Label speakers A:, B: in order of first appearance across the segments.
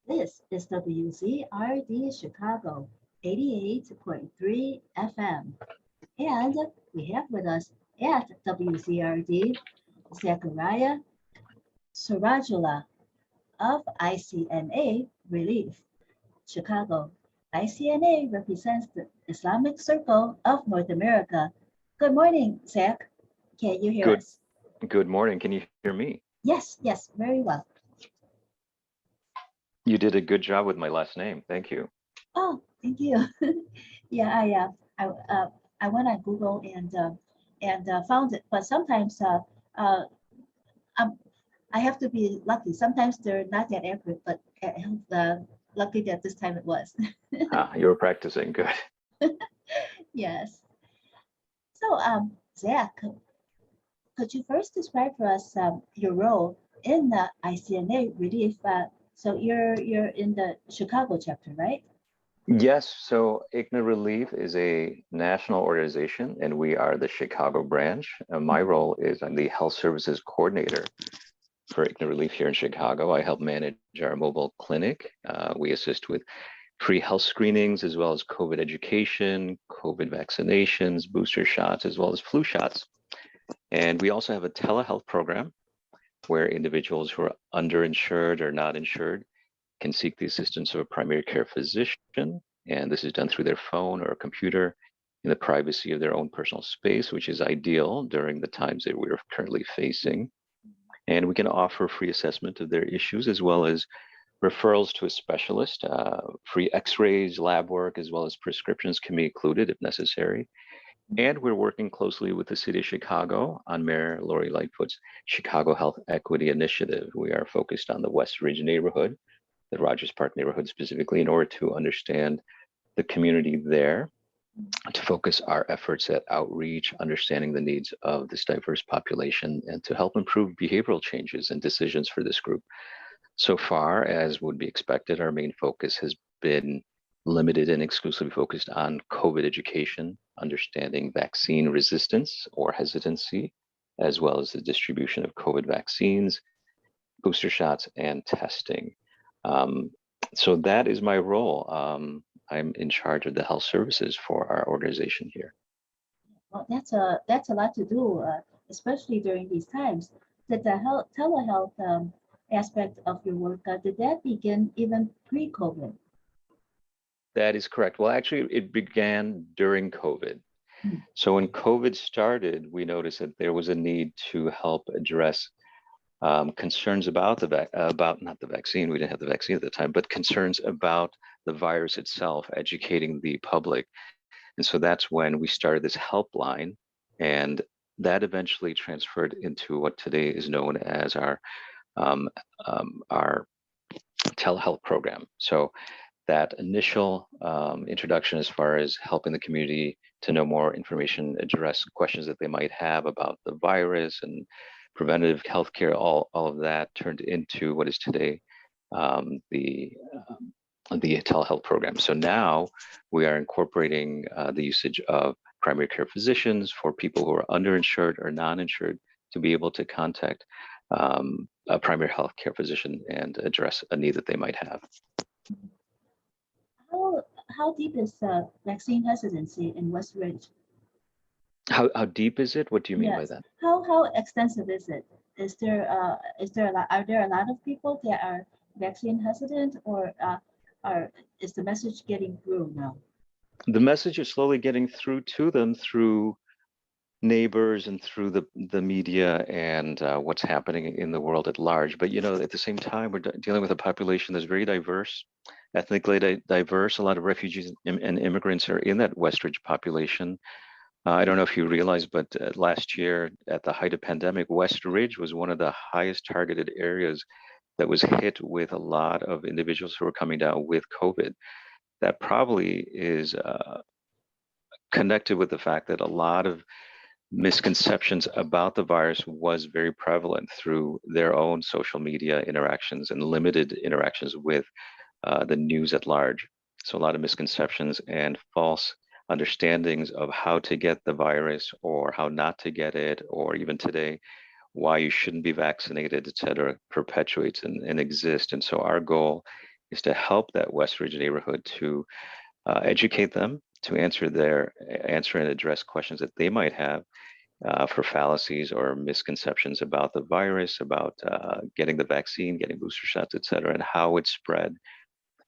A: This is WZRD Chicago 88.3 FM. And we have with us at WZRD Zakariya Sirajullah of ICNA Relief Chicago. ICNA represents the Islamic Circle of North America. Good morning, Zach. Can you hear us?
B: Good morning. Can you hear me?
A: Yes, very well.
B: You did a good job with my last name. Thank you.
A: Oh, thank you. Yeah, I went on Google and found it, but sometimes um, I have to be lucky. Sometimes they're not that accurate, but lucky that this time it was.
B: You were practicing. Good.
A: Yes. So, Zach, could you first describe for us your role in the ICNA Relief? So you're in the Chicago chapter, right?
B: Yes. So ICNA Relief is a national organization, and we are the Chicago branch. My role is I'm the health services coordinator for ICNA Relief here in Chicago. I help manage our mobile clinic. We assist with free health screenings, as well as COVID education, COVID vaccinations, booster shots, as well as flu shots. And we also have a telehealth program where individuals who are underinsured or not insured can seek the assistance of a primary care physician. And this is done through their phone or a computer in the privacy of their own personal space, which is ideal during the times that we're currently facing. And we can offer free assessment of their issues, as well as referrals to a specialist. Free x-rays, lab work, as well as prescriptions can be included if necessary. And we're working closely with the city of Chicago on Mayor Lori Lightfoot's Chicago Health Equity Initiative. We are focused on the West Ridge neighborhood, the Rogers Park neighborhood specifically, in order to understand the community there, to focus our efforts at outreach, understanding the needs of this diverse population, and to help improve behavioral changes and decisions for this group. So far, as would be expected, our main focus has been limited and exclusively focused on COVID education, understanding vaccine resistance or hesitancy, as well as the distribution of COVID vaccines, booster shots, and testing. So that is my role. I'm in charge of the health services for our organization here.
A: Well, that's a lot to do, especially during these times. Did the telehealth aspect of your work, did that begin even pre-COVID?
B: That is correct. Well, actually, it began during COVID. So when COVID started, we noticed that there was a need to help address concerns about not the vaccine. We didn't have the vaccine at the time, but concerns about the virus itself, educating the public. And so that's when we started this helpline, and that eventually transferred into what today is known as our telehealth program. So that initial introduction as far as helping the community to know more information, address questions that they might have about the virus and preventative healthcare, all of that turned into what is today the telehealth program. So now we are incorporating the usage of primary care physicians for people who are underinsured or non-insured to be able to contact a primary health care physician and address a need that they might have.
A: How deep is vaccine hesitancy in West Ridge?
B: How deep is it? What do you mean by that?
A: How extensive is it? Are there a lot of people that are vaccine hesitant, or is the message getting through now?
B: The message is slowly getting through to them through neighbors and through the media and what's happening in the world at large. But at the same time, we're dealing with a population that's very diverse, ethnically diverse. A lot of refugees and immigrants are in that West Ridge population. I don't know if you realize, but last year at the height of pandemic, West Ridge was one of the highest targeted areas that was hit with a lot of individuals who were coming down with COVID. That probably is connected with the fact that a lot of misconceptions about the virus was very prevalent through their own social media interactions and limited interactions with the news at large. So a lot of misconceptions and false understandings of how to get the virus or how not to get it, or even today, why you shouldn't be vaccinated, et cetera, perpetuates and exists. And so our goal is to help that West Ridge neighborhood to educate them, to answer and address questions that they might have for fallacies or misconceptions about the virus, about getting the vaccine, getting booster shots, et cetera, and how it's spread,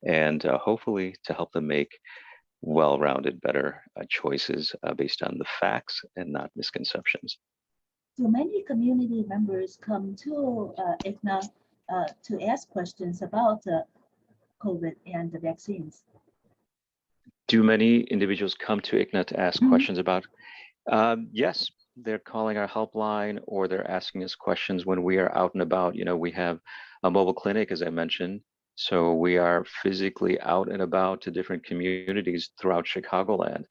B: and hopefully to help them make well-rounded, better choices based on the facts and not misconceptions.
A: Do many community members come to ICNA to ask questions about COVID and the vaccines?
B: Do many individuals come to ICNA to ask questions about? Yes, they're calling our helpline or they're asking us questions when we are out and about. You know, we have a mobile clinic, as I mentioned. So we are physically out and about to different communities throughout Chicagoland.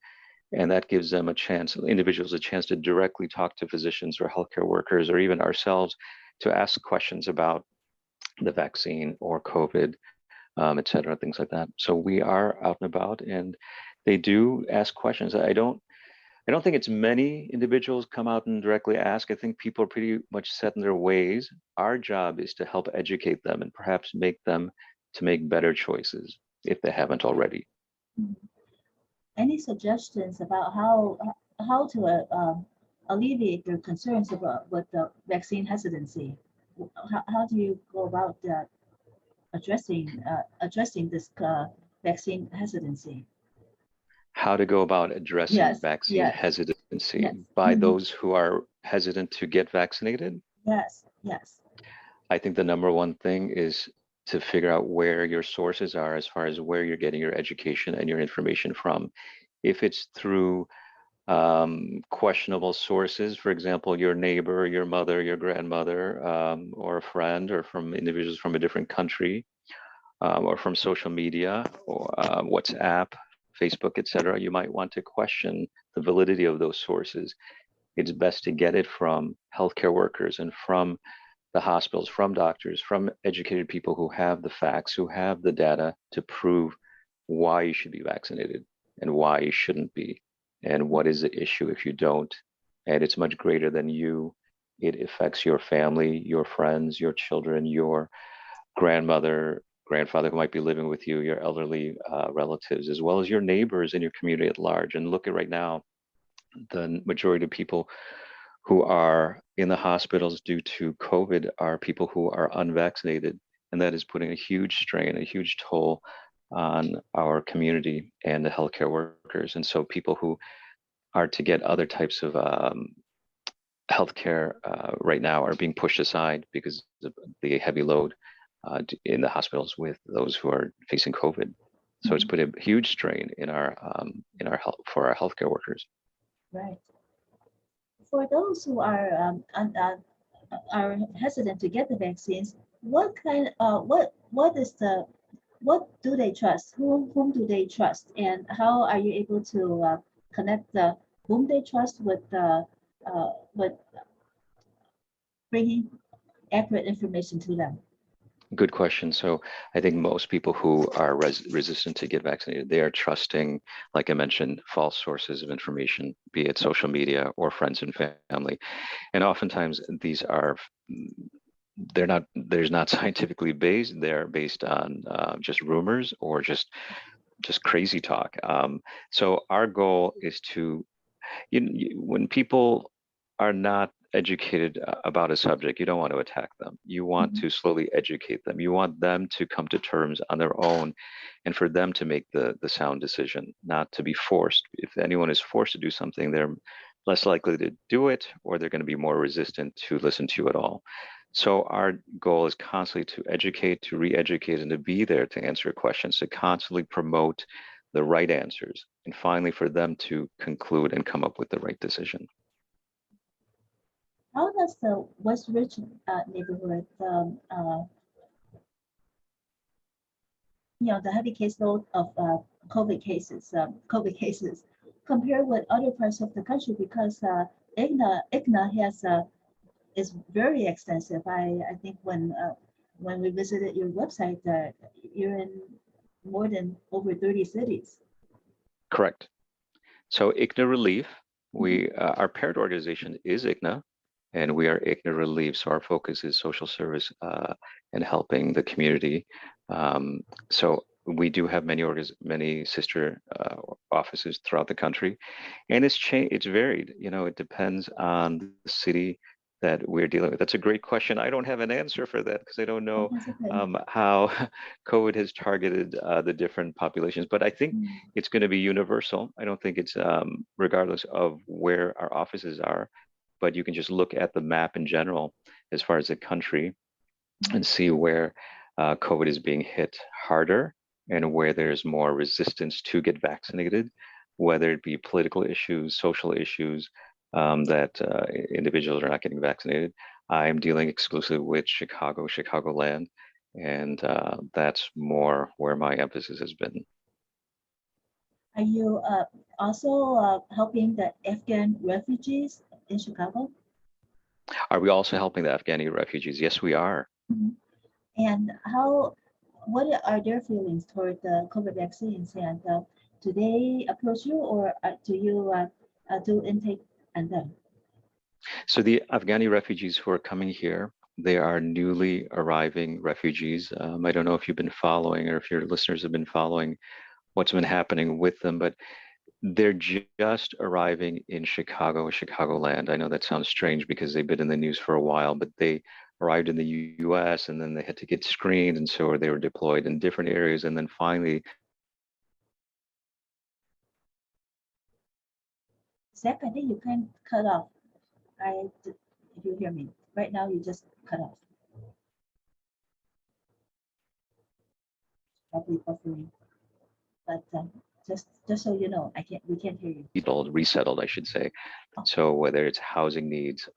B: And that gives them a chance, individuals a chance to directly talk to physicians or healthcare workers or even ourselves to ask questions about the vaccine or COVID, et cetera, things like that. So we are out and about and they do ask questions. I don't think it's many individuals come out and directly ask. I think people are pretty much set in their ways. Our job is to help educate them and perhaps make them to make better choices if they haven't already.
A: Any suggestions about how to alleviate their concerns about with the vaccine hesitancy? How do you go about addressing this vaccine hesitancy?
B: How to go about addressing vaccine hesitancy by those who are hesitant to get vaccinated?
A: Yes.
B: I think the number one thing is to figure out where your sources are as far as where you're getting your education and your information from. If it's through questionable sources, for example, your neighbor, your mother, your grandmother, or a friend, or from individuals from a different country, or from social media, or WhatsApp, Facebook, et cetera, you might want to question the validity of those sources. It's best to get it from healthcare workers and from the hospitals, from doctors, from educated people who have the facts, who have the data to prove why you should be vaccinated and why you shouldn't be, and what is the issue if you don't. And it's much greater than you. It affects your family, your friends, your children, your grandmother, grandfather who might be living with you, your elderly relatives, as well as your neighbors in your community at large. And look at right now, the majority of people who are in the hospitals due to COVID are people who are unvaccinated. And that is putting a huge strain, a huge toll on our community and the healthcare workers. And so people who are to get other types of healthcare right now are being pushed aside because of the heavy load in the hospitals with those who are facing COVID. So it's put a huge strain in our health for our healthcare workers.
A: Right. For those who are hesitant to get the vaccines, what do they trust? Whom do they trust, and how are you able to connect whom they trust with bringing accurate information to them?
B: Good question. So I think most people who are resistant to get vaccinated, they are trusting, like I mentioned, false sources of information, be it social media or friends and family. And oftentimes these are, there's not scientifically based, they're based on just rumors or just crazy talk. So our goal is to, when people are not educated about a subject, you don't want to attack them. You want to slowly educate them. You want them to come to terms on their own and for them to make the sound decision, not to be forced. If anyone is forced to do something, they're less likely to do it, or they're going to be more resistant to listen to you at all. So our goal is constantly to educate, to re-educate, and to be there to answer questions, to constantly promote the right answers, and finally for them to conclude and come up with the right decision.
A: How does the West Ridge neighborhood, the heavy caseload of COVID cases, compare with other parts of the country? Because ICNA has is very extensive. I think when we visited your website, you're in more than over 30 cities.
B: Correct. So ICNA Relief, our parent organization is ICNA, and we are ICNA Relief. So our focus is social service and helping the community So we do have many sister offices throughout the country, and it's varied. You know, it depends on the city that we're dealing with. That's a great question. I don't have an answer for that because I don't
A: Oh,
B: know
A: that's okay.
B: how COVID has targeted the different populations. But I think
A: Mm.
B: it's going to be universal. I don't think it's regardless of where our offices are, but you can just look at the map in general as far as the country and see where COVID is being hit harder and where there's more resistance to get vaccinated, whether it be political issues, social issues, that individuals are not getting vaccinated. I'm dealing exclusively with Chicagoland, and that's more where my emphasis has been.
A: Are you also helping the Afghan refugees in Chicago?
B: Are we also helping the Afghani refugees? Yes, we are.
A: Mhm. And what are their feelings toward the COVID vaccines? And do they approach you, or do you do intake and them?
B: So the Afghani refugees who are coming here, they are newly arriving refugees. I don't know if you've been following or if your listeners have been following what's been happening with them, but they're just arriving in Chicagoland. I know that sounds strange because they've been in the news for a while, but they arrived in the US and then they had to get screened. And so they were deployed in different areas. And then finally,
A: Zach, I think you can cut off. If you hear me right now, you just cut off. Probably buffering. But just so you know, we can't hear you.
B: resettled, I should say.
A: Oh,
B: So whether it's housing needs,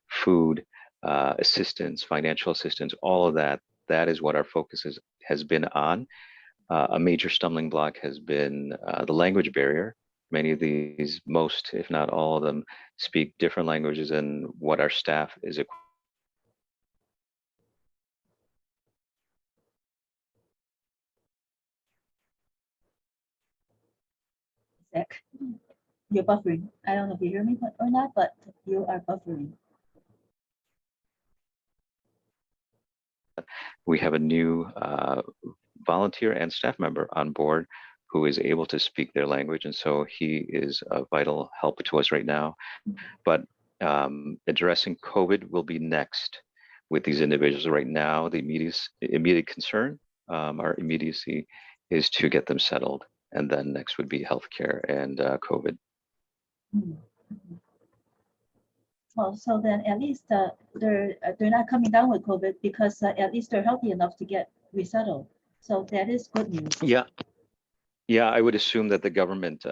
B: food, assistance, financial assistance, all of that, that is what our focus has been on. A major stumbling block has been the language barrier. Many of these, most, if not all of them, speak different languages than what our staff is equipped.
A: Zach, you're buffering. I don't know if you hear me or not, but you are buffering.
B: We have a new volunteer and staff member on board who is able to speak their language. And so he is a vital help to us right now. But addressing COVID will be next with these individuals. Right now, the immediate concern, our immediacy, is to get them settled. And then next would be healthcare and COVID.
A: Mhm. Well, so then at least they're not coming down with COVID because at least they're healthy enough to get resettled. So that is good news.
B: Yeah, yeah, I would assume that the government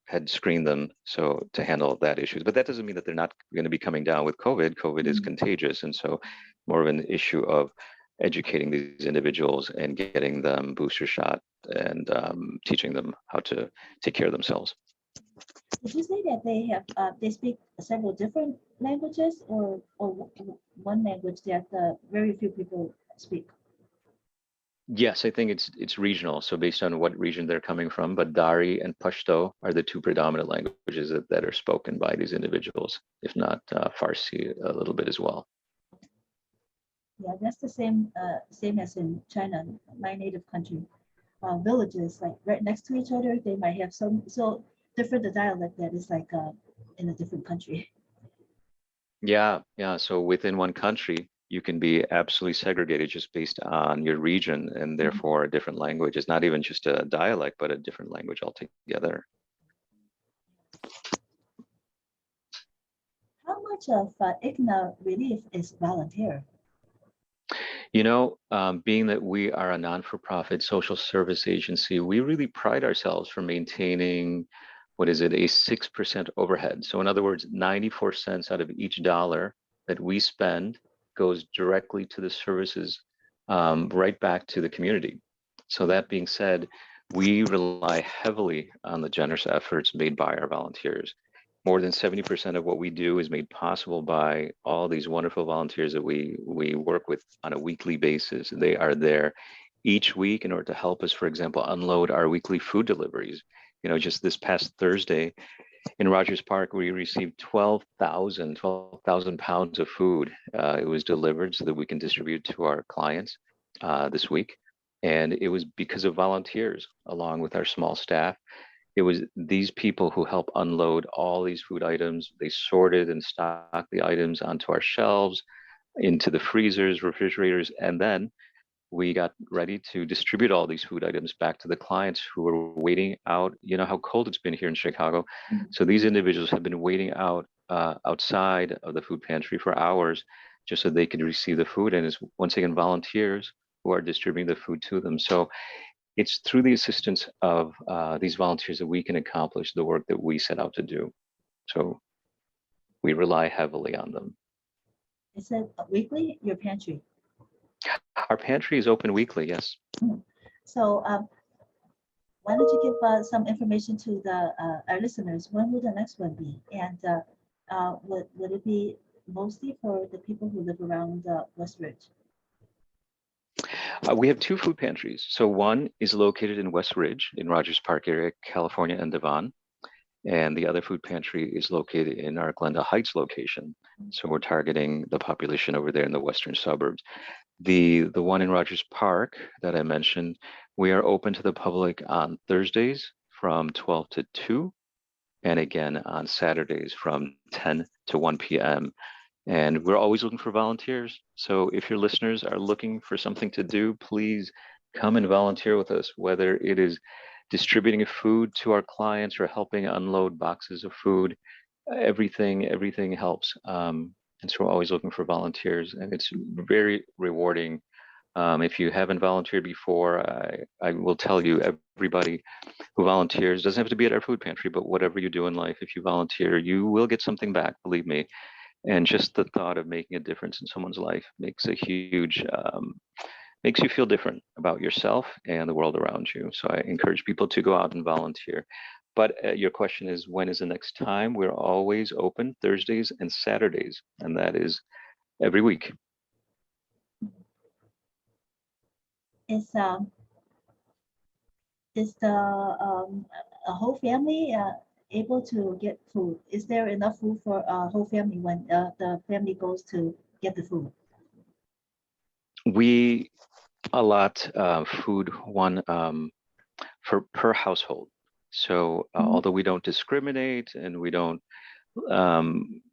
B: had screened them so to handle that issues, but that doesn't mean that they're not going to be coming down with COVID. COVID is contagious, and so more of an issue of educating these individuals and getting them booster shot and teaching them how to take care of themselves.
A: Did you say that they speak several different languages, or one language that very few people speak?
B: Yes, I think it's regional. So based on what region they're coming from, but Dari and Pashto are the two predominant languages that are spoken by these individuals, if not Farsi a little bit as well.
A: Yeah, that's the same as in China, my native country. Villages like right next to each other, they might have some so different the dialect that is like in a different country.
B: Yeah, yeah. So within one country, you can be absolutely segregated just based on your region and therefore a different language. It's not even just a dialect, but a different language altogether.
A: How much of ICNA Relief is volunteer?
B: You know, being that we are a non-for-profit social service agency, we really pride ourselves for maintaining, what is it, a 6% overhead. So in other words, 94 cents out of each dollar that we spend goes directly to the services, right back to the community. So that being said, we rely heavily on the generous efforts made by our volunteers. More than 70% of what we do is made possible by all these wonderful volunteers that we work with on a weekly basis. They are there each week in order to help us, for example, unload our weekly food deliveries. You know, just this past Thursday in Rogers Park, we received 12,000 pounds of food. It was delivered so that we can distribute to our clients this week. And it was because of volunteers, along with our small staff. It was these people who help unload all these food items. They sorted and stocked the items onto our shelves, into the freezers, refrigerators, and then we got ready to distribute all these food items back to the clients who were waiting out. You know how cold it's been here in Chicago. So these individuals have been waiting out outside of the food pantry for hours just so they could receive the food. And it's once again volunteers who are distributing the food to them. So it's through the assistance of these volunteers that we can accomplish the work that we set out to do. So we rely heavily on them.
A: Is it weekly, your pantry?
B: Our pantry is open weekly, yes.
A: So why don't you give some information to our listeners? When will the next one be? And would it be mostly for the people who live around West Ridge?
B: We have two food pantries. So one is located in West Ridge in Rogers Park area, California, and Devon. And the other food pantry is located in our Glendale Heights location. So we're targeting the population over there in the western suburbs. The one in Rogers Park that I mentioned, we are open to the public on Thursdays from 12 to 2, and again on Saturdays from 10 to 1 p.m. And we're always looking for volunteers. So if your listeners are looking for something to do, please come and volunteer with us, whether it is distributing food to our clients or helping unload boxes of food. Everything helps. And so we're always looking for volunteers, and it's very rewarding. If you haven't volunteered before, I will tell you, everybody who volunteers doesn't have to be at our food pantry, but whatever you do in life, if you volunteer, you will get something back, believe me. And just the thought of making a difference in someone's life makes a huge, makes you feel different about yourself and the world around you. So I encourage people to go out and volunteer. But your question is, when is the next time? We're always open Thursdays and Saturdays, and that is every week.
A: Is the a whole family able to get food? Is there enough food for a whole family when the family goes to get the food?
B: We allot food for per household. So although we don't discriminate and we don't,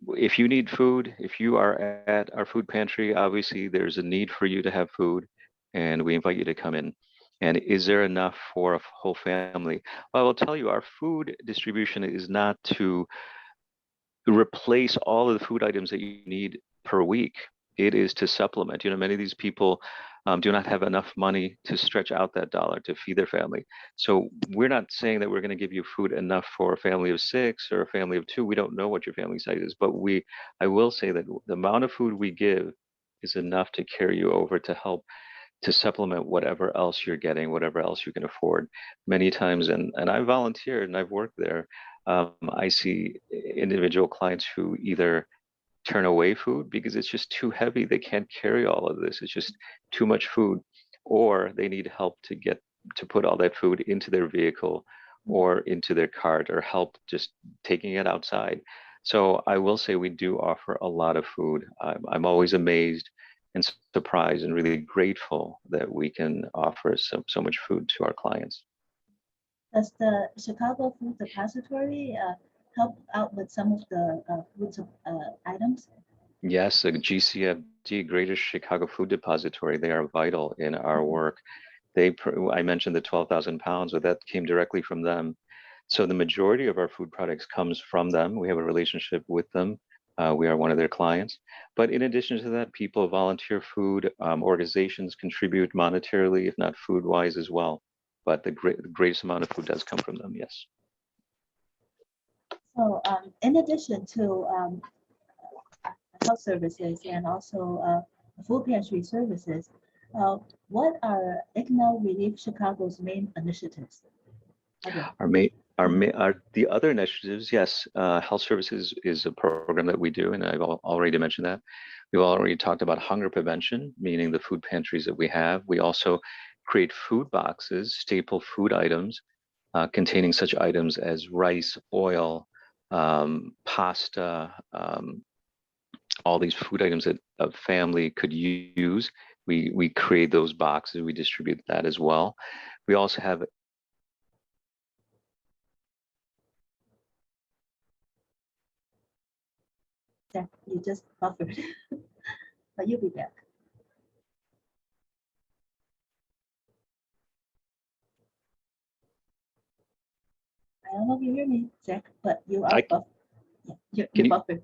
B: if you need food, if you are at our food pantry, obviously there's a need for you to have food, and we invite you to come in. And is there enough for a whole family? Well, I will tell you, our food distribution is not to replace all of the food items that you need per week. It is to supplement. You know, many of these people do not have enough money to stretch out that dollar to feed their family. So we're not saying that we're going to give you food enough for a family of 6 or a family of 2. We don't know what your family size is, but I will say that the amount of food we give is enough to carry you over to help to supplement whatever else you're getting, whatever else you can afford. Many times, and I volunteered and I've worked there, I see individual clients who either turn away food because it's just too heavy. They can't carry all of this. It's just too much food, or they need help to put all that food into their vehicle or into their cart, or help just taking it outside. So I will say we do offer a lot of food. I'm always amazed and surprised and really grateful that we can offer so much food to our clients.
A: Does the Chicago Food Depository help out with some of the food items?
B: Yes, the GCFD, Greater Chicago Food Depository, they are vital in our work. I mentioned the 12,000 pounds, but that came directly from them. So the majority of our food products comes from them. We have a relationship with them. We are one of their clients. But in addition to that, people volunteer food. Organizations contribute monetarily, if not food-wise as well. But the greatest amount of food does come from them, yes.
A: So in addition to health services and also food pantry services, what are ICNA Relief Chicago's main initiatives?
B: The other initiatives, yes, health services is a program that we do, and I've already mentioned that. We've already talked about hunger prevention, meaning the food pantries that we have. We also create food boxes, staple food items, containing such items as rice, oil, pasta, all these food items that a family could use we create those boxes, we distribute that as well. We also have
A: Yeah, you just buffered, but you'll be back. I don't know if you hear me, Zach, but you are buffered. Yeah, you buffered.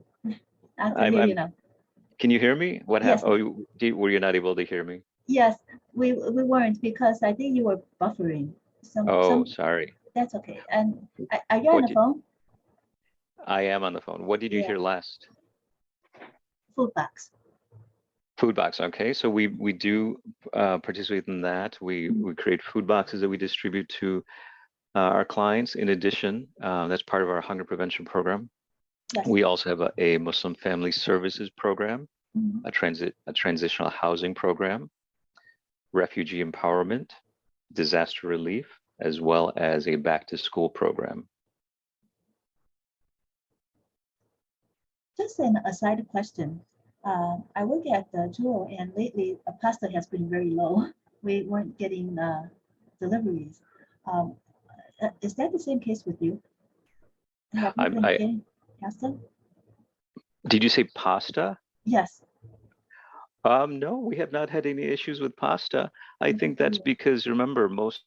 A: I can hear you now.
B: Can you hear me? What
A: Yes.
B: happened? Oh, were you not able to hear me?
A: Yes, we weren't, because I think you were buffering.
B: Sorry.
A: That's okay. And are you on the phone?
B: I am on the phone. What did you hear last?
A: Food box.
B: Food box. Okay, so we do participate in that. We create food boxes that we distribute to our clients. In addition, that's part of our hunger prevention program. Yes. We also have a Muslim family services program, a transitional housing program, refugee empowerment, disaster relief, as well as a back to school program.
A: Just an aside question. I work at the Jewel, and lately pasta has been very low. We weren't getting deliveries. Is that the same case with you? Have you been getting pasta?
B: Did you say pasta?
A: Yes.
B: No, we have not had any issues with pasta. I think that's because, remember, most.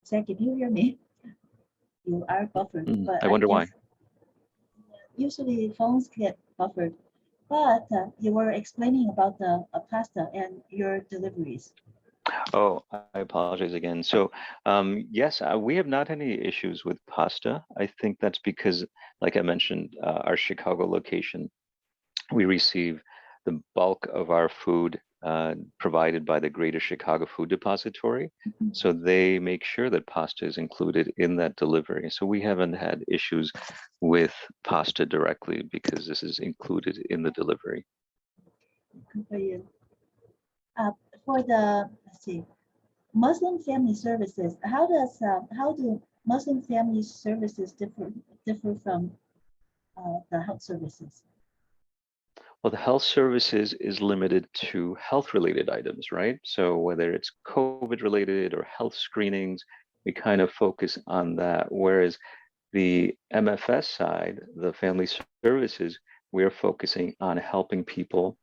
A: Zach, if you hear me, you are buffered. But
B: I wonder why.
A: Usually phones get buffered, but you were explaining about the pasta and your deliveries.
B: Oh, I apologize again. So yes, we have not had any issues with pasta. I think that's because, like I mentioned, our Chicago location, we receive the bulk of our food provided by the Greater Chicago Food Depository. So they make sure that pasta is included in that delivery. So we haven't had issues with pasta directly because this is included in the delivery.
A: Good for you. For the, let's see, Muslim family services, how do Muslim family services differ from the health services?
B: Well, the health services is limited to health-related items, right? So whether it's COVID-related or health screenings, we kind of focus on that. Whereas the MFS side, the family services, we are focusing on helping people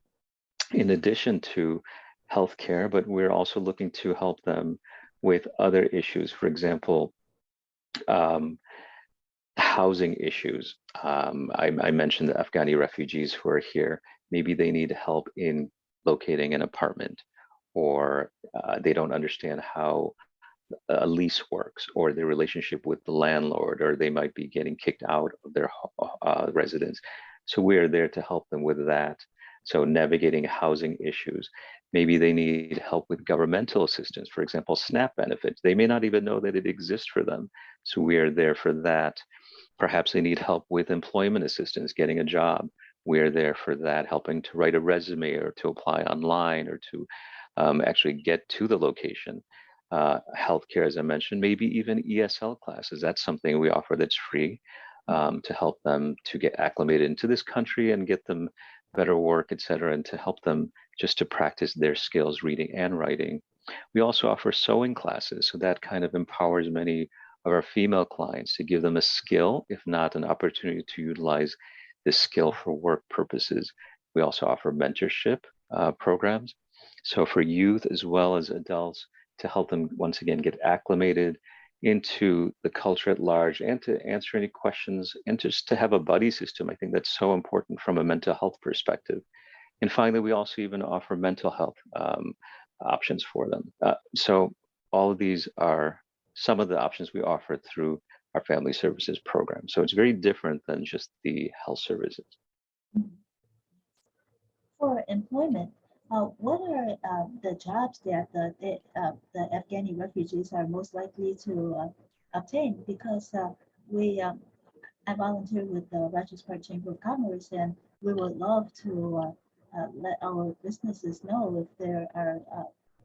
B: in addition to healthcare, but we're also looking to help them with other issues. For example, housing issues. I mentioned the Afghani refugees who are here. Maybe they need help in locating an apartment, or they don't understand how a lease works, or their relationship with the landlord, or they might be getting kicked out of their residence. So we are there to help them with that. So navigating housing issues. Maybe they need help with governmental assistance, for example, SNAP benefits. They may not even know that it exists for them. So we are there for that. Perhaps they need help with employment assistance, getting a job. We're there for that, helping to write a resume or to apply online or to actually get to the location. Healthcare, as I mentioned, maybe even ESL classes. That's something we offer that's free to help them to get acclimated into this country and get them better work, et cetera, and to help them just to practice their skills, reading and writing. We also offer sewing classes, so that kind of empowers many of our female clients to give them a skill, if not an opportunity to utilize this skill for work purposes. We also offer mentorship programs. So for youth as well as adults, to help them once again get acclimated into the culture at large and to answer any questions and just to have a buddy system. I think that's so important from a mental health perspective. And finally, we also even offer mental health options for them. So all of these are some of the options we offer through our family services program. So it's very different than just the health services.
A: For employment, what are the jobs that the Afghani refugees are most likely to obtain? Because I volunteer with the Rogers Park Chamber of Commerce, and we would love to let our businesses know if there are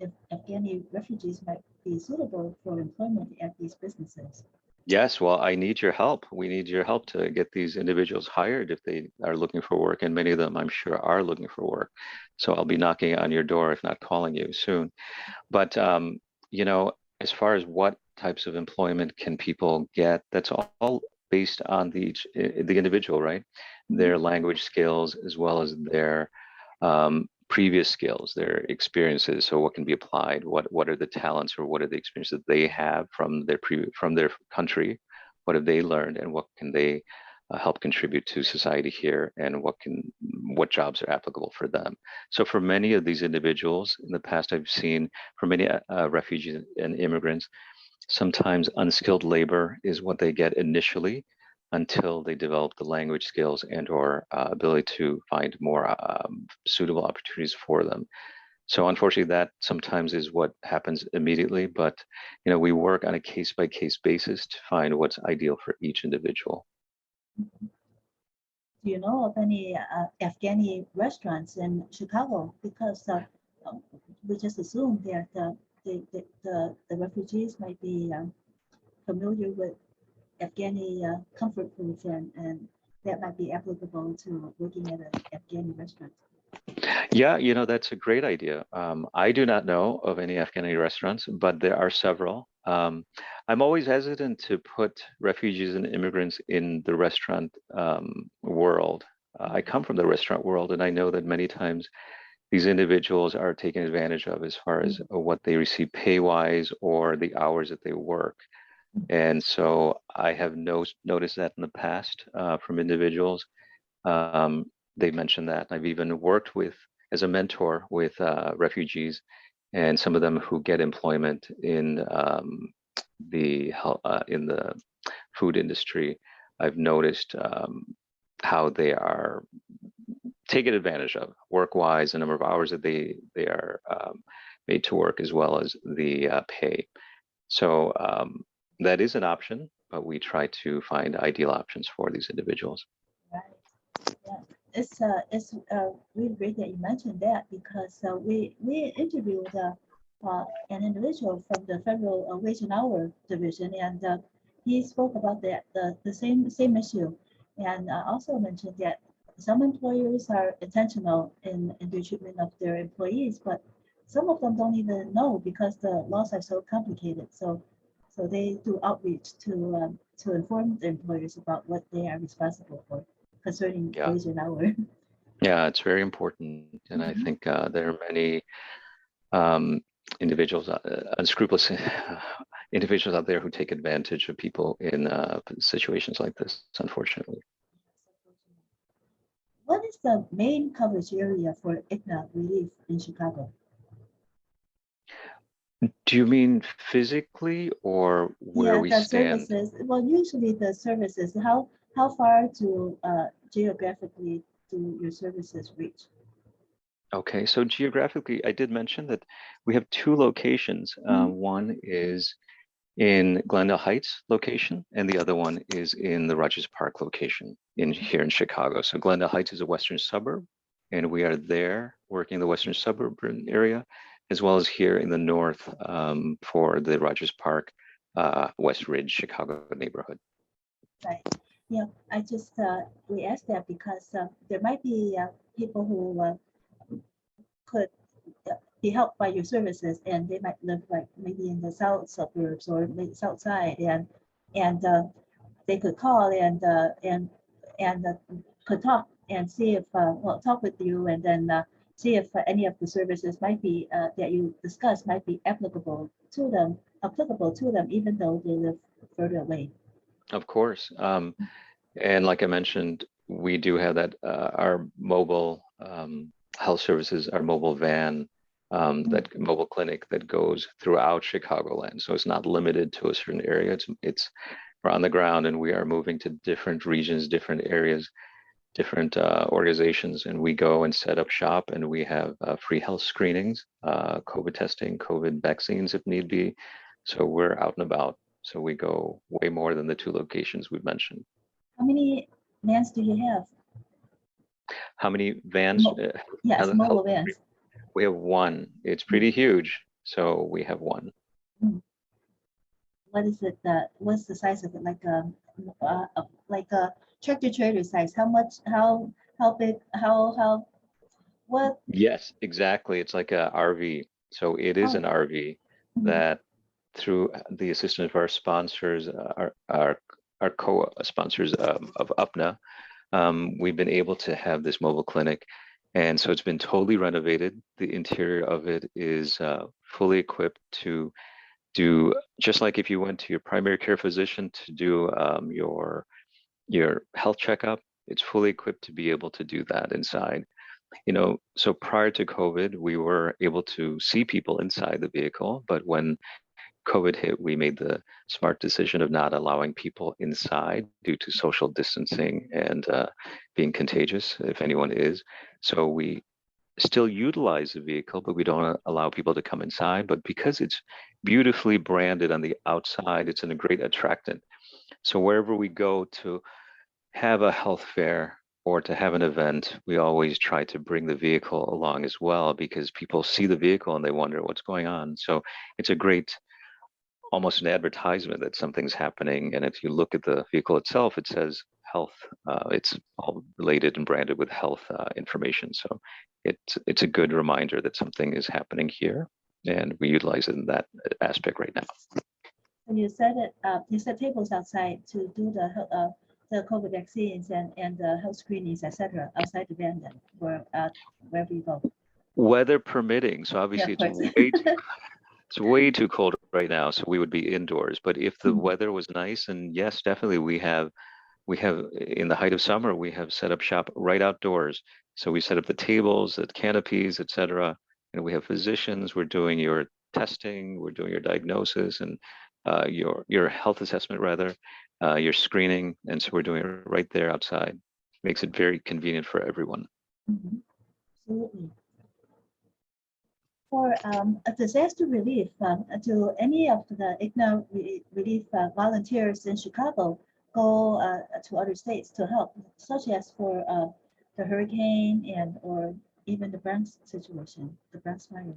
A: if Afghani refugees might be suitable for employment at these businesses.
B: Yes, well, I need your help. We need your help to get these individuals hired if they are looking for work, and many of them, I'm sure, are looking for work. So I'll be knocking on your door, if not calling you soon. But you know, as far as what types of employment can people get, that's all based on the individual, right? Their language skills as well as their previous skills, their experiences. So what can be applied? What are the talents or what are the experiences that they have from their country? What have they learned, and what can they help contribute to society here, and what jobs are applicable for them? So for many of these individuals in the past, I've seen for many refugees and immigrants, sometimes unskilled labor is what they get initially until they develop the language skills and or ability to find more suitable opportunities for them. So unfortunately, that sometimes is what happens immediately, but you know, we work on a case-by-case basis to find what's ideal for each individual.
A: Do you know of any Afghani restaurants in Chicago? Because we just assume that the refugees might be familiar with Afghani comfort foods, and that might be applicable to working at an Afghani restaurant.
B: Yeah, you know, that's a great idea. I do not know of any Afghani restaurants, but there are several. I'm always hesitant to put refugees and immigrants in the restaurant world. I come from the restaurant world, and I know that many times these individuals are taken advantage of as far as what they receive pay-wise or the hours that they work. And so I have noticed that in the past from individuals. They mentioned that. I've even worked with, as a mentor, with refugees, and some of them who get employment in the food industry. I've noticed how they are taken advantage of work-wise, the number of hours that they are made to work, as well as the pay. So that is an option, but we try to find ideal options for these individuals.
A: Right. Yeah. It's really great that you mentioned that, because we interviewed an individual from the Federal Wage and Hour Division, and he spoke about the same issue, and also mentioned that some employers are intentional in their treatment of their employees, but some of them don't even know because the laws are so complicated. So they do outreach to inform the employers about what they are responsible for concerning
B: Yeah.
A: wage and hour.
B: Yeah, it's very important. And I think there are many individuals, unscrupulous individuals out there who take advantage of people in situations like this, unfortunately.
A: What is the main coverage area for ICNA Relief in Chicago?
B: Do you mean physically or where we
A: The
B: stand?
A: services. Well, usually the services. How far to geographically do your services reach?
B: Okay, so geographically, I did mention that we have two locations. One is in Glendale Heights location, and the other one is in the Rogers Park location here in Chicago. So Glendale Heights is a western suburb, and we are there working in the western suburban area, as well as here in the north for the Rogers Park, West Ridge, Chicago neighborhood.
A: Right. Yeah, I just we asked that because there might be people who could be helped by your services, and they might live like maybe in the south suburbs or the south side, and they could call and could talk and see if talk with you, and then see if any of the services might be that you discussed might be applicable to them, even though they live further away.
B: Of course. And like I mentioned, we do have that our mobile health services, our mobile van, that mobile clinic that goes throughout Chicagoland. So it's not limited to a certain area. It's we're on the ground, and we are moving to different regions, different areas, different organizations, and we go and set up shop, and we have free health screenings, COVID testing, COVID vaccines if need be. So we're out and about. So we go way more than the two locations we've mentioned.
A: How many vans do you have?
B: How many vans?
A: Yes, mobile vans.
B: We have one. It's pretty huge. So we have one.
A: What is it? What's the size of it? Like a tractor trailer size? How much? How big? How? What?
B: Yes, exactly. It's like a RV. So it is an RV that, through the assistance of our sponsors, our co-sponsors of UPNA, we've been able to have this mobile clinic. And so it's been totally renovated. The interior of it is fully equipped to do, just like if you went to your primary care physician to do your health checkup, it's fully equipped to be able to do that inside. So prior to COVID, we were able to see people inside the vehicle, but when COVID hit, we made the smart decision of not allowing people inside due to social distancing and being contagious, if anyone is. So we still utilize the vehicle, but we don't allow people to come inside. But because it's beautifully branded on the outside, it's a great attractant. So wherever we go to have a health fair or to have an event, we always try to bring the vehicle along as well, because people see the vehicle and they wonder what's going on. So it's a great, almost an advertisement that something's happening. And if you look at the vehicle itself, it says health. It's all related and branded with health information. So it's a good reminder that something is happening here, and we utilize it in that aspect right now.
A: And you set tables outside to do the COVID vaccines and the health screenings, etc., outside the van then, wherever you go.
B: Weather permitting. So obviously
A: Yeah,
B: it's way too cold right now, so we would be indoors. But if the weather was nice, and yes, definitely we have in the height of summer, we have set up shop right outdoors. So we set up the tables, the canopies, etc. And we have physicians. We're doing your testing, we're doing your diagnosis, and your health assessment rather, your screening, and so we're doing it right there outside. Makes it very convenient for everyone.
A: Absolutely. For a disaster relief, do any of the ICNA relief volunteers in Chicago go to other states to help, such as for the hurricane or even the Bronx situation, the Bronx fire?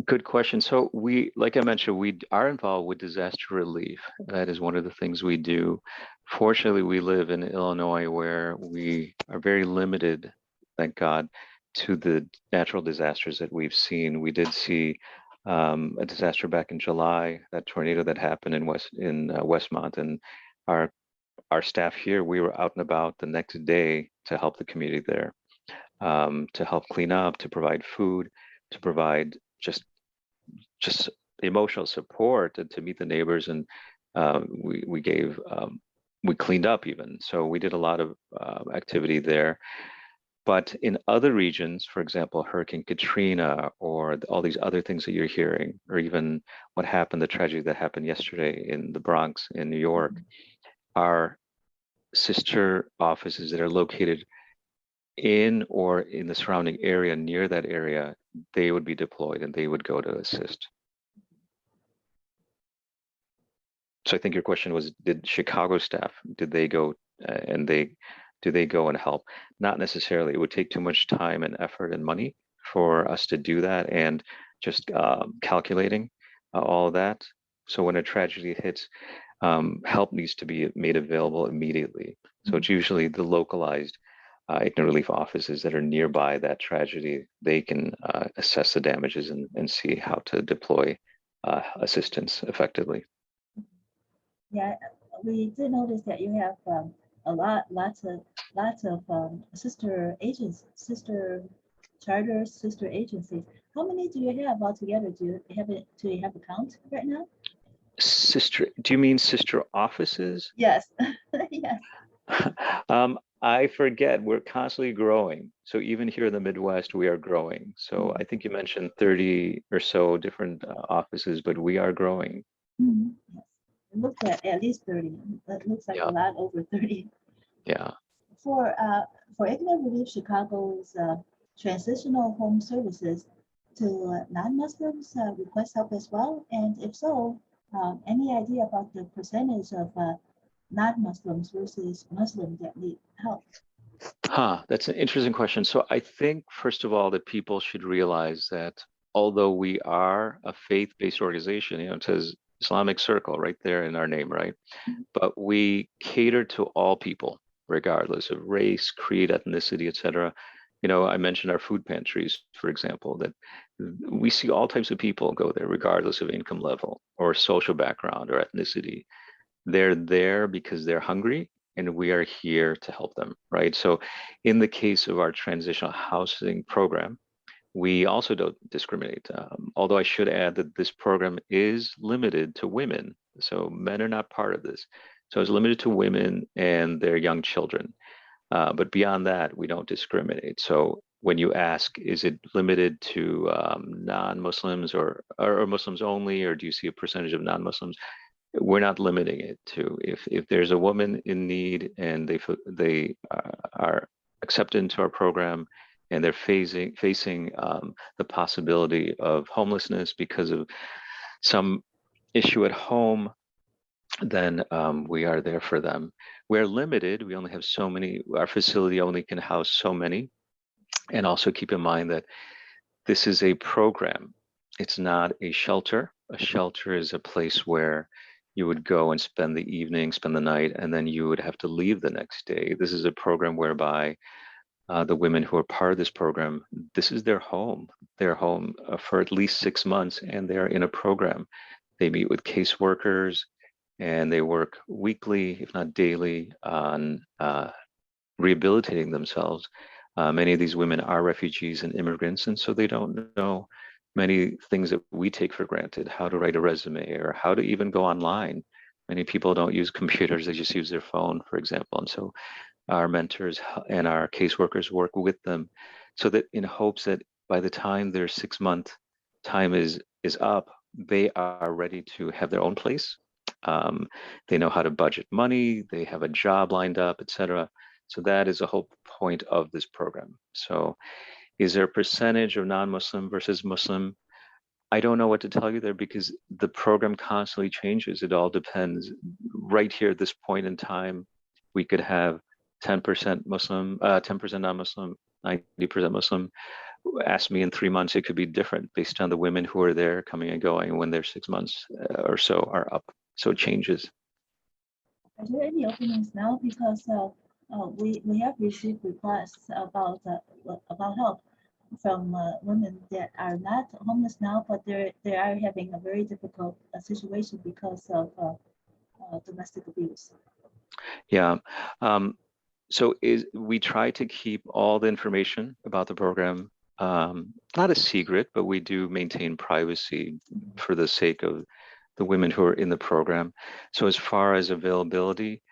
B: Good question. So we, like I mentioned, we are involved with disaster relief. That is one of the things we do. Fortunately, we live in Illinois, where we are very limited, thank God, to the natural disasters that we've seen. We did see a disaster back in July, that tornado that happened in Westmont, and our staff here, we were out and about the next day to help the community there, to help clean up, to provide food, to provide just emotional support, and to meet the neighbors. And we cleaned up even. So we did a lot of activity there. But in other regions, for example, Hurricane Katrina, or all these other things that you're hearing, or even what happened, the tragedy that happened yesterday in the Bronx in New York, our sister offices that are located in or in the surrounding area, near that area, they would be deployed and they would go to assist. So I think your question was, did Chicago staff, did they go do they go and help? Not necessarily. It would take too much time and effort and money for us to do that, and just calculating all of that. So when a tragedy hits, help needs to be made available immediately. So it's usually the localized ICNA relief offices that are nearby that tragedy. They can assess the damages and see how to deploy assistance effectively.
A: Yeah, we did notice that you have lots of sister agents, sister charters, sister agencies. How many do you have altogether? Do you have a count right now?
B: Do you mean sister offices?
A: Yes. Yes.
B: I forget, we're constantly growing. So even here in the Midwest, we are growing. So I think you mentioned 30 or so different offices, but we are growing.
A: Yes. It looks at least 30. It looks like a lot over 30.
B: Yeah.
A: For ICNA Relief Chicago's transitional home services, do non-Muslims request help as well? And if so, any idea about the percentage of non-Muslims versus Muslims that need help?
B: That's an interesting question. So I think, first of all, that people should realize that although we are a faith-based organization, it says Islamic Circle right there in our name, right? But we cater to all people, regardless of race, creed, ethnicity, etc. I mentioned our food pantries, for example, that we see all types of people go there, regardless of income level or social background or ethnicity. They're there because they're hungry, and we are here to help them, right? So in the case of our transitional housing program, we also don't discriminate. Although I should add that this program is limited to women. So men are not part of this. So it's limited to women and their young children. But beyond that, we don't discriminate. So when you ask, is it limited to non-Muslims or Muslims only, or do you see a percentage of non-Muslims? We're not limiting it to if there's a woman in need and they are accepted into our program and they're facing the possibility of homelessness because of some issue at home, then we are there for them. We're limited. We only have so many. Our facility only can house so many. And also keep in mind that this is a program. It's not a shelter. A shelter is a place where you would go and spend the evening, spend the night, and then you would have to leave the next day. This is a program whereby the women who are part of this program, this is their home. Their home for at least 6 months, and they're in a program. They meet with caseworkers, and they work weekly, if not daily, on rehabilitating themselves. Many of these women are refugees and immigrants, and so they don't know many things that we take for granted, how to write a resume or how to even go online. Many people don't use computers, they just use their phone, for example. And so our mentors and our caseworkers work with them so that in hopes that by the time their 6-month time is up, they are ready to have their own place. They know how to budget money, they have a job lined up, etc. So that is the whole point of this program. So is there a percentage of non-Muslim versus Muslim? I don't know what to tell you there because the program constantly changes. It all depends. Right here at this point in time, we could have 10% Muslim, 10% non-Muslim, 90% Muslim. Ask me in 3 months, it could be different based on the women who are there coming and going when their 6 months or so are up. So it changes.
A: Are there any openings now? Because we have received requests about help from women that are not homeless now, but they are having a very difficult situation because of domestic abuse.
B: Yeah. So we try to keep all the information about the program, not a secret, but we do maintain privacy for the sake of the women who are in the program. So as far as availability,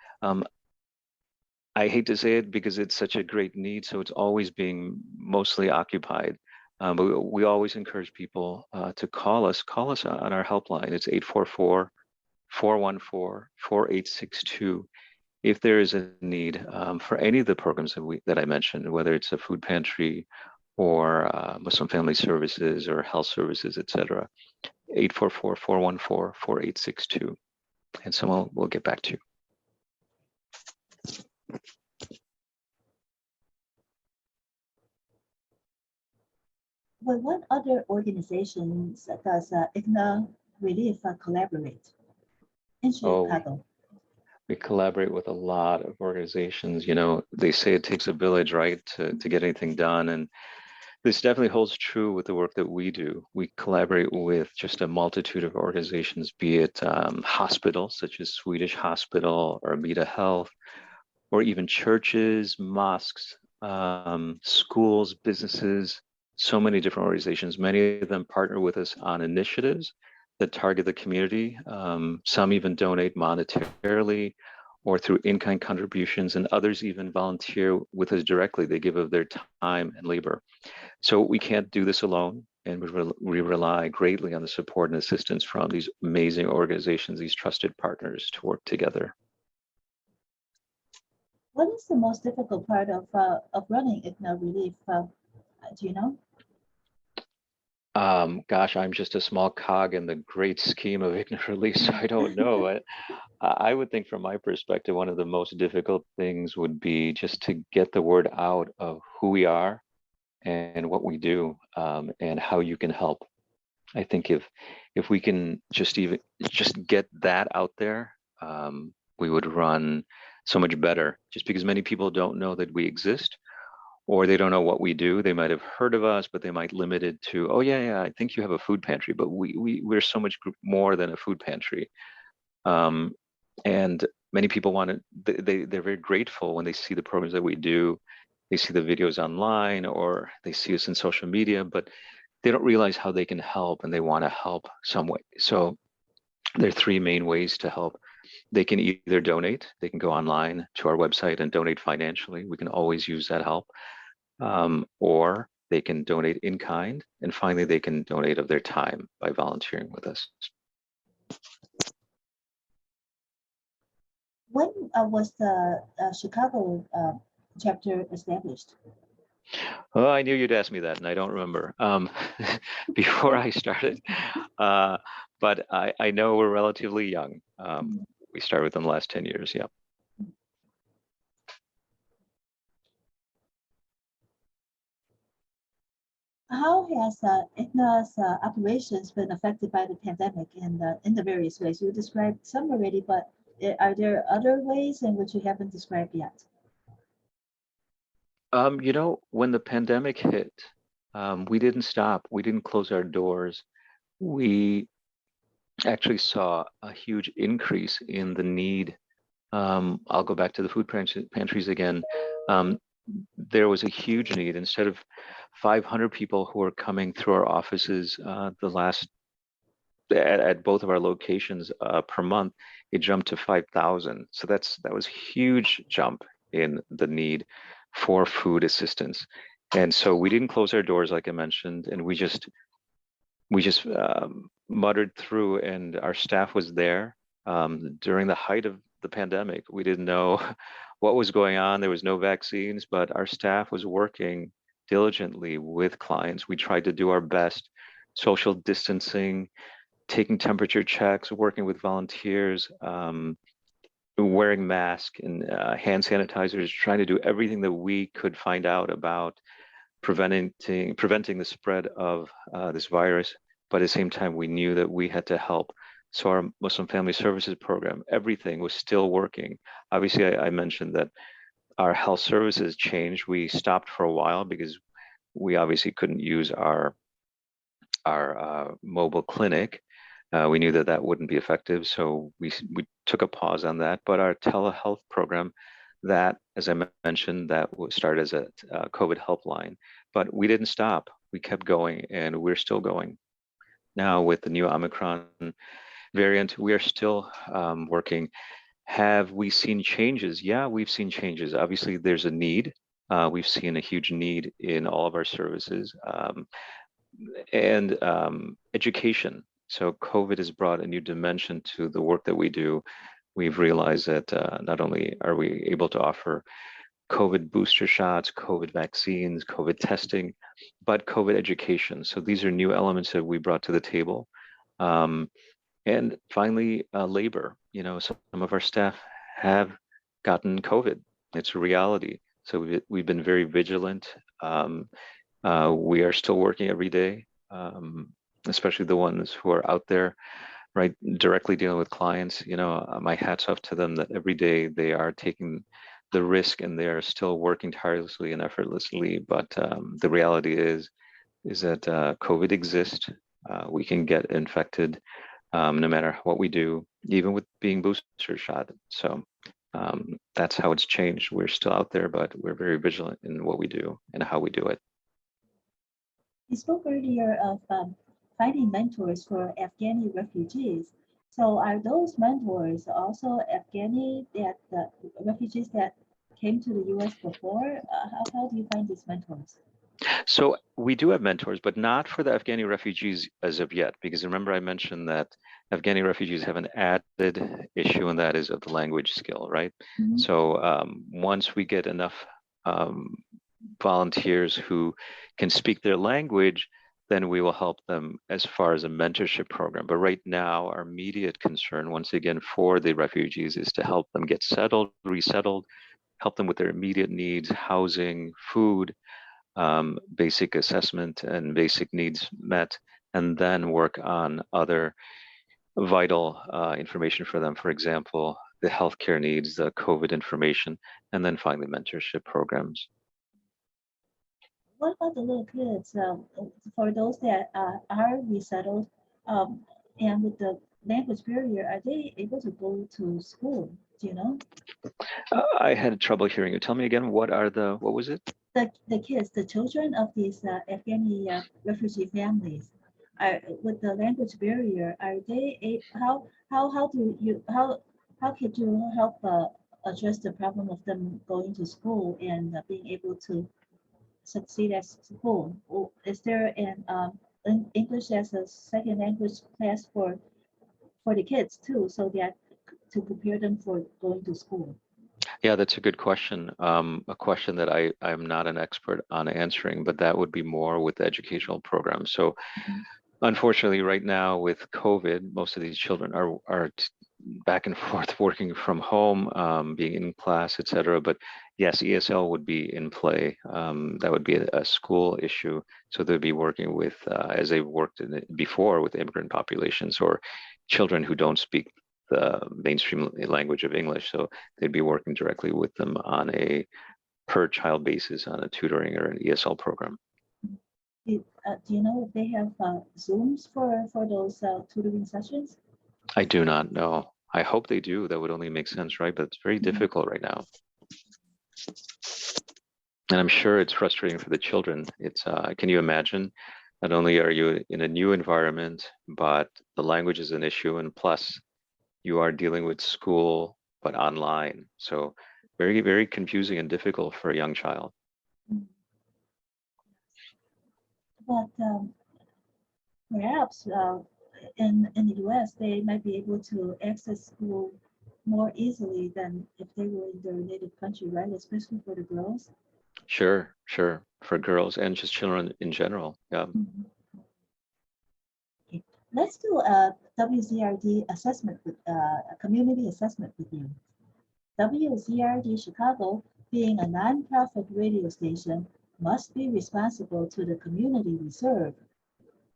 B: I hate to say it because it's such a great need, so it's always being mostly occupied. But we always encourage people to call us on our helpline. It's 844-414-4862. If there is a need for any of the programs that I mentioned, whether it's a food pantry or Muslim Family Services or health services, etc., 844-414-4862. And someone will get back to you.
A: But what other organizations does ICNA Relief collaborate in Chicago?
B: We collaborate with a lot of organizations. They say it takes a village, right, to get anything done. And this definitely holds true with the work that we do. We collaborate with just a multitude of organizations, be it hospitals such as Swedish Hospital or Amita Health, or even churches, mosques, schools, businesses, so many different organizations. Many of them partner with us on initiatives that target the community. Some even donate monetarily or through in-kind contributions, and others even volunteer with us directly. They give of their time and labor. So we can't do this alone, and we rely greatly on the support and assistance from these amazing organizations, these trusted partners to work together.
A: What is the most difficult part of running ICNA Relief? Do you know?
B: Gosh, I'm just a small cog in the great scheme of ICNA Relief, so I don't know. But I would think from my perspective, one of the most difficult things would be just to get the word out of who we are and what we do, and how you can help. I think if we can just get that out there, we would run so much better. Just because many people don't know that we exist, or they don't know what we do. They might have heard of us, but they might limit it to, oh yeah, I think you have a food pantry, but we're so much more than a food pantry. And many people they're very grateful when they see the programs that we do. They see the videos online, or they see us in social media, but they don't realize how they can help, and they want to help some way. So there are three main ways to help. They can either donate. They can go online to our website and donate financially. We can always use that help. Or they can donate in kind. And finally, they can donate of their time by volunteering with us.
A: When was the Chicago chapter established?
B: Oh, I knew you'd ask me that, and I don't remember. Before I started, but I know we're relatively young. We started within the last 10 years, yeah.
A: How has ICNA's operations been affected by the pandemic in the various ways? You described some already, but are there other ways in which you haven't described yet?
B: When the pandemic hit, we didn't stop. We didn't close our doors. We actually saw a huge increase in the need. I'll go back to the food pantries again. There was a huge need. Instead of 500 people who were coming through our offices at both of our locations per month, it jumped to 5,000. So that was a huge jump in the need for food assistance. And so we didn't close our doors, like I mentioned, and we just muttered through, and our staff was there during the height of the pandemic. We didn't know what was going on. There was no vaccines, but our staff was working diligently with clients. We tried to do our best, social distancing, taking temperature checks, working with volunteers, wearing masks and hand sanitizers, trying to do everything that we could find out about preventing the spread of this virus. But at the same time, we knew that we had to help. So our Muslim Family Services program, everything was still working. Obviously, I mentioned that our health services changed. We stopped for a while because we obviously couldn't use our mobile clinic. We knew that wouldn't be effective, so we took a pause on that. But our telehealth program, that, as I mentioned, that started as a COVID helpline, but we didn't stop. We kept going, and we're still going. Now with the new Omicron variant, we are still working. Have we seen changes? Yeah, we've seen changes. Obviously, there's a need. We've seen a huge need in all of our services, and education. So COVID has brought a new dimension to the work that we do. We've realized that not only are we able to offer COVID booster shots, COVID vaccines, COVID testing, but COVID education. So these are new elements that we brought to the table. And finally, labor. Some of our staff have gotten COVID. It's a reality. So we've been very vigilant. We are still working every day, especially the ones who are out there, right, directly dealing with clients. My hat's off to them that every day they are taking the risk, and they are still working tirelessly and effortlessly. But the reality is that COVID exists. We can get infected no matter what we do, even with being booster shot. So that's how it's changed. We're still out there, but we're very vigilant in what we do and how we do it.
A: You spoke earlier of finding mentors for Afghani refugees. So are those mentors also Afghani refugees that came to the U.S. before? How do you find these mentors?
B: So we do have mentors, but not for the Afghani refugees as of yet, because remember I mentioned that Afghani refugees have an added issue, and that is of the language skill, right?
A: Mm-hmm.
B: So once we get enough volunteers who can speak their language, then we will help them as far as a mentorship program. But right now, our immediate concern, once again, for the refugees is to help them get settled, resettled, help them with their immediate needs, housing, food, basic assessment and basic needs met, and then work on other vital information for them. For example, the healthcare needs, the COVID information, and then finally mentorship programs.
A: What about the little kids? For those that are resettled and with the language barrier, are they able to go to school? Do you know?
B: I had trouble hearing you. Tell me again, what was it?
A: The kids, the children of these Afghani refugee families, are with the language barrier. Are they how do you how could you help address the problem of them going to school and being able to succeed at school? Or is there an English as a second language class for the kids too, so that to prepare them for going to school?
B: Yeah, that's a good question. A question that I'm not an expert on answering, but that would be more with the educational programs. So
A: Mhm.
B: unfortunately, right now with COVID, most of these children are back and forth working from home, being in class, etc. But yes, ESL would be in play. That would be a school issue. So they'd be working with, as they've worked before with immigrant populations or children who don't speak the mainstream language of English. So they'd be working directly with them on a per child basis on a tutoring or an ESL program.
A: Do you know if they have Zooms for those tutoring sessions?
B: I do not know. I hope they do. That would only make sense, right? But it's very difficult right now. And I'm sure it's frustrating for the children. It's can you imagine? Not only are you in a new environment, but the language is an issue, and plus you are dealing with school but online. So very, very confusing and difficult for a young child.
A: But perhaps in the US, they might be able to access school more easily than if they were in their native country, right? Especially for the girls.
B: Sure, sure. For girls and just children in general. Yeah.
A: Mhm. Okay. Let's do a WZRD assessment with a community assessment with you. WZRD Chicago, being a nonprofit radio station, must be responsible to the community we serve.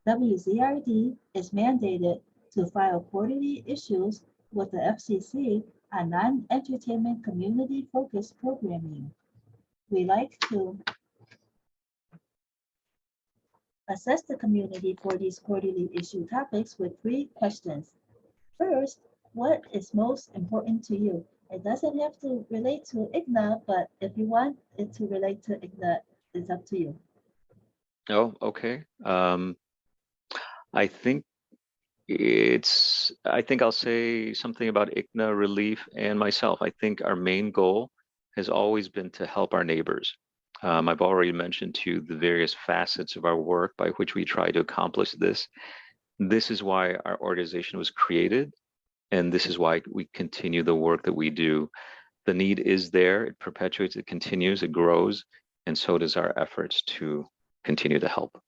A: WZRD is mandated to file quarterly issues with the FCC on non-entertainment community-focused programming. We like to assess the community for these quarterly issue topics with 3 questions. First, what is most important to you? It doesn't have to relate to ICNA, but if you want it to relate to ICNA, it's up to you.
B: Oh, okay. I think I'll say something about ICNA Relief and myself. I think our main goal has always been to help our neighbors. I've already mentioned to you the various facets of our work by which we try to accomplish this. This is why our organization was created, and this is why we continue the work that we do. The need is there, it perpetuates, it continues, it grows, and so does our efforts to continue to help.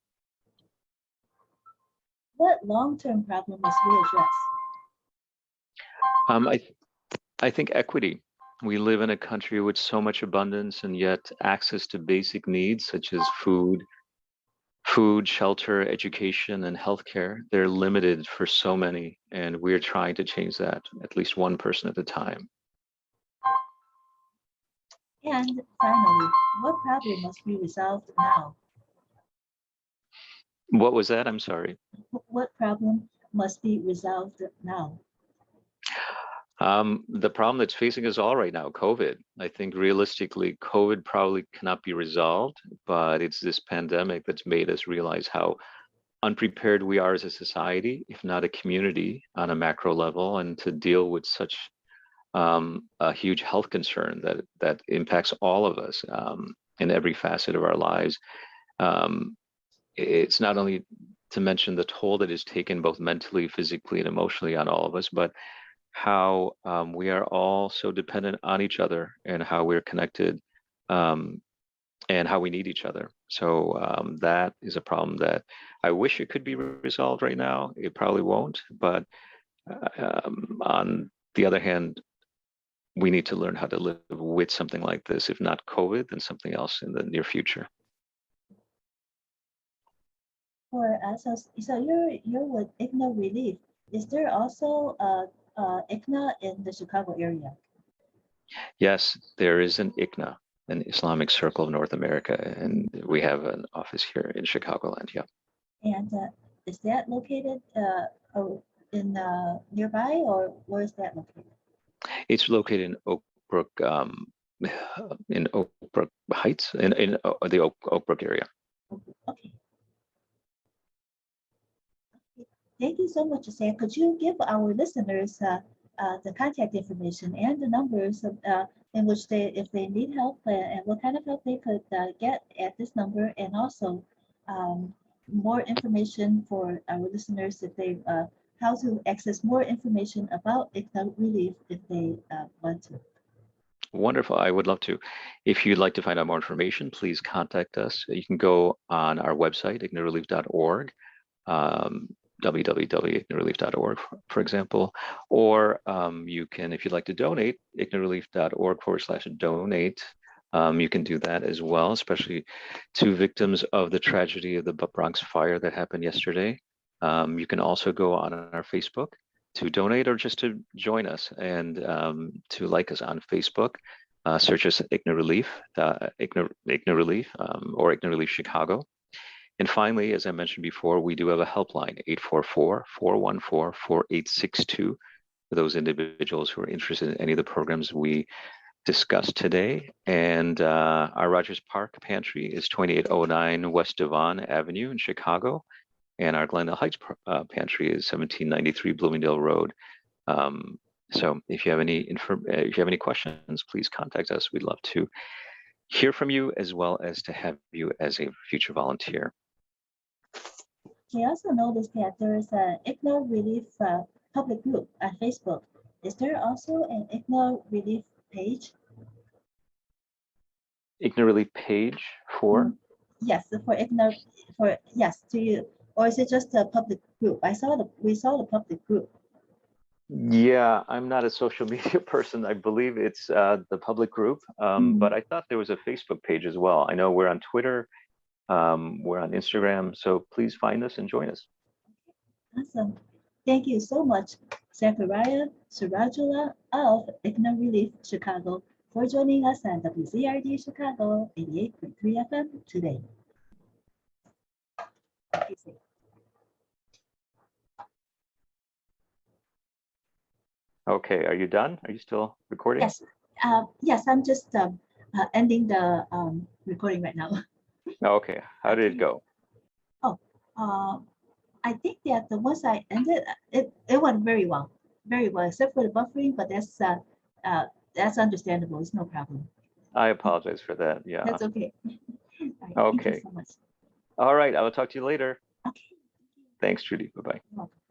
A: What long-term problem must we address?
B: I think equity. We live in a country with so much abundance, and yet access to basic needs such as food, shelter, education, and healthcare, they're limited for so many, and we're trying to change that, at least one person at a time.
A: And finally, what problem must be resolved now?
B: What was that? I'm sorry.
A: What problem must be resolved now?
B: The problem that's facing us all right now, COVID. I think realistically, COVID probably cannot be resolved, but it's this pandemic that's made us realize how unprepared we are as a society, if not a community on a macro level, and to deal with such a huge health concern that impacts all of us in every facet of our lives. It's not only to mention the toll that is taken both mentally, physically, and emotionally on all of us, but how we are all so dependent on each other and how we're connected and how we need each other. So that is a problem that I wish it could be resolved right now. It probably won't, but on the other hand, we need to learn how to live with something like this. If not COVID, then something else in the near future.
A: for so you're with ICNA Relief. Is there also ICNA in the Chicago area?
B: Yes, there is an ICNA, an Islamic Circle of North America, and we have an office here in Chicagoland. Yeah.
A: And is that located in nearby, or where is that located?
B: It's located in Oak Brook, in Oak Brook Heights, in the Oak Brook area.
A: Okay. Thank you so much, Sam. Could you give our listeners the contact information and the numbers in which if they need help and what kind of help they could get at this number, and also more information for our listeners if they how to access more information about ICNA Relief if they want to.
B: Wonderful. I would love to. If you'd like to find out more information, please contact us. You can go on our website, icnarelief.org, www.icnarelief.org, for example, or you can, if you'd like to donate, icnarelief.org/donate. You can do that as well, especially to victims of the tragedy of the Bronx fire that happened yesterday. You can also go on our Facebook to donate, or just to join us and to like us on Facebook. Search us ICNA Relief, ICNA Relief, or ICNA Relief Chicago. And finally, as I mentioned before, we do have a helpline, 844-414-4862, for those individuals who are interested in any of the programs we discussed today. And our Rogers Park Pantry is 2809 West Devon Avenue in Chicago. And our Glendale Heights Pantry is 1793 Bloomingdale Road. So if you have any questions, please contact us. We'd love to hear from you, as well as to have you as a future volunteer.
A: I also noticed that there is an ICNA Relief public group on Facebook. Is there also an ICNA Relief page?
B: ICNA Relief page for?
A: Yes, for ICNA, to you. Or is it just a public group? We saw the public group.
B: Yeah, I'm not a social media person. I believe it's the public group, but I thought there was a Facebook page as well. I know we're on Twitter, we're on Instagram, so please find us and join us.
A: Awesome. Thank you so much, Zakariya Sirajullah of ICNA Relief Chicago, for joining us on WZRD Chicago 88.3 FM today.
B: Okay, are you done? Are you still recording?
A: Yes, yes, I'm just ending the recording right now.
B: Okay, how did it go?
A: Oh, I think that once I ended, it went very well, except for the buffering, but that's understandable. It's no problem.
B: I apologize for that. Yeah.
A: That's okay. Right,
B: okay.
A: Thank you so much.
B: All right, I will talk to you later.
A: Okay.
B: Thanks, Trudy. Bye-bye.
A: You're welcome.